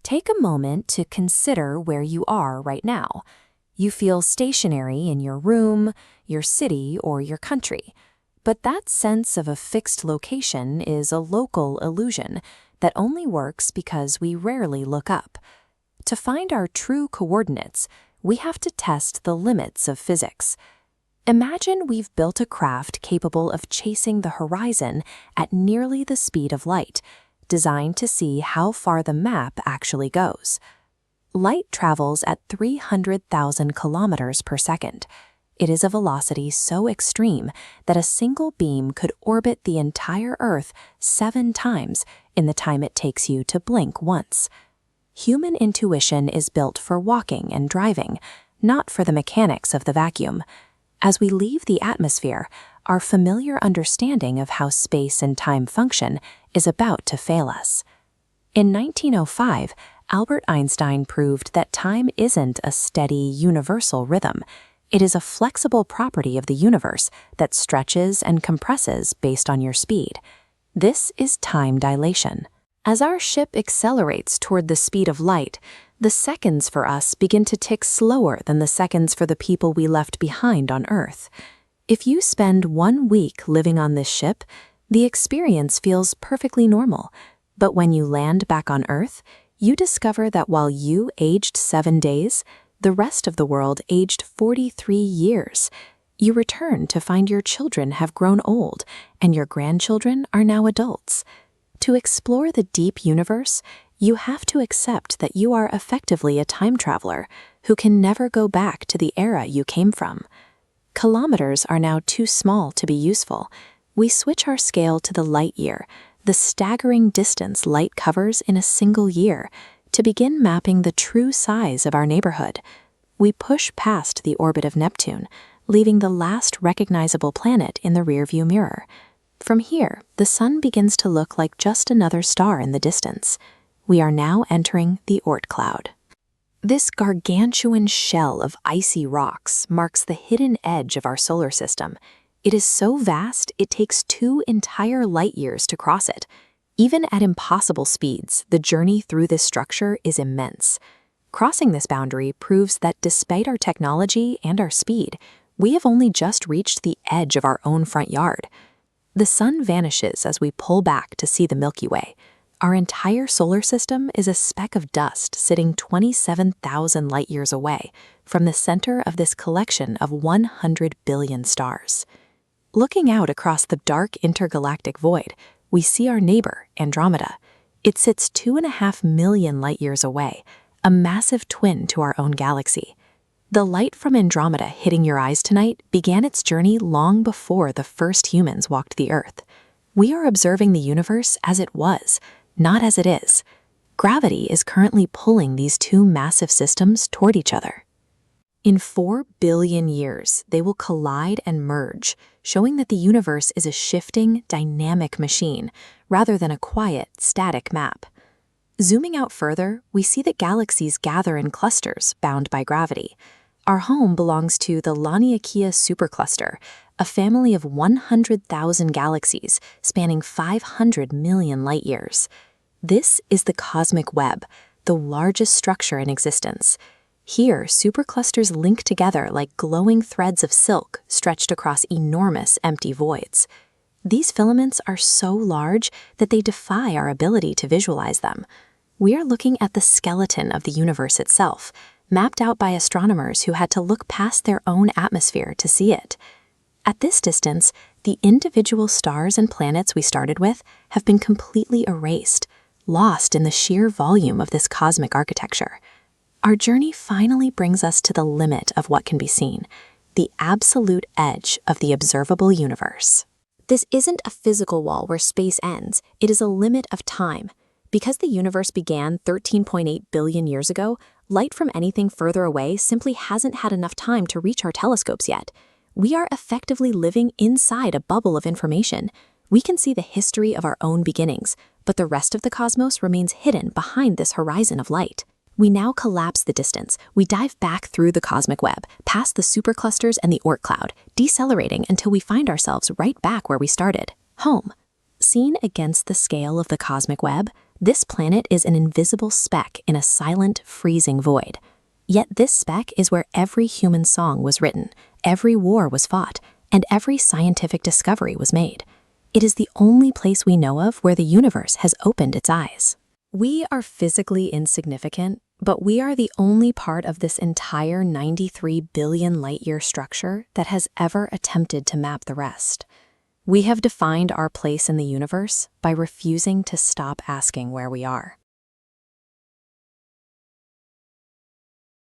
Take a moment to consider where you are right now. You feel stationary in your room, your city, or your country. But that sense of a fixed location is a local illusion that only works because we rarely look up. To find our true coordinates, we have to test the limits of physics. Imagine we've built a craft capable of chasing the horizon at nearly the speed of light, designed to see how far the map actually goes. Light travels at 300,000 kilometers per second. It is a velocity so extreme that a single beam could orbit the entire Earth 7 times in the time it takes you to blink once. Human intuition is built for walking and driving, not for the mechanics of the vacuum. As we leave the atmosphere, our familiar understanding of how space and time function is about to fail us. In 1905, Albert Einstein proved that time isn't a steady, universal rhythm. It is a flexible property of the universe that stretches and compresses based on your speed. This is time dilation. As our ship accelerates toward the speed of light, the seconds for us begin to tick slower than the seconds for the people we left behind on Earth. If you spend 1 week living on this ship, the experience feels perfectly normal. But when you land back on Earth, you discover that while you aged 7 days, the rest of the world aged 43 years. You return to find your children have grown old, and your grandchildren are now adults. To explore the deep universe, you have to accept that you are effectively a time traveler who can never go back to the era you came from. Kilometers are now too small to be useful. We switch our scale to the light year, the staggering distance light covers in a single year, to begin mapping the true size of our neighborhood. We push past the orbit of Neptune, leaving the last recognizable planet in the rearview mirror. From here, the sun begins to look like just another star in the distance. We are now entering the Oort Cloud. This gargantuan shell of icy rocks marks the hidden edge of our solar system. It is so vast, it takes 2 entire light years to cross it. Even at impossible speeds, the journey through this structure is immense. Crossing this boundary proves that despite our technology and our speed, we have only just reached the edge of our own front yard. The sun vanishes as we pull back to see the Milky Way. Our entire solar system is a speck of dust sitting 27,000 light-years away from the center of this collection of 100 billion stars. Looking out across the dark intergalactic void, we see our neighbor, Andromeda. It sits 2.5 million light-years away, a massive twin to our own galaxy. The light from Andromeda hitting your eyes tonight began its journey long before the first humans walked the Earth. We are observing the universe as it was, not as it is. Gravity is currently pulling these 2 massive systems toward each other. In 4 billion years, they will collide and merge, showing that the universe is a shifting, dynamic machine, rather than a quiet, static map. Zooming out further, we see that galaxies gather in clusters bound by gravity. Our home belongs to the Laniakea supercluster, a family of 100,000 galaxies spanning 500 million light-years. This is the cosmic web, the largest structure in existence. Here, superclusters link together like glowing threads of silk stretched across enormous empty voids. These filaments are so large that they defy our ability to visualize them. We are looking at the skeleton of the universe itself, mapped out by astronomers who had to look past their own atmosphere to see it. At this distance, the individual stars and planets we started with have been completely erased, lost in the sheer volume of this cosmic architecture. Our journey finally brings us to the limit of what can be seen, the absolute edge of the observable universe. This isn't a physical wall where space ends, it is a limit of time. Because the universe began 13.8 billion years ago, light from anything further away simply hasn't had enough time to reach our telescopes yet. We are effectively living inside a bubble of information. We can see the history of our own beginnings, but the rest of the cosmos remains hidden behind this horizon of light. We now collapse the distance. We dive back through the cosmic web, past the superclusters and the Oort Cloud, decelerating until we find ourselves right back where we started, home. Seen against the scale of the cosmic web, This planet is an invisible speck in a silent, freezing void. Yet this speck is where every human song was written, every war was fought, and every scientific discovery was made. It is the only place we know of where the universe has opened its eyes. We are physically insignificant, but we are the only part of this entire 93 billion light-year structure that has ever attempted to map the rest. We have defined our place in the universe by refusing to stop asking where we are.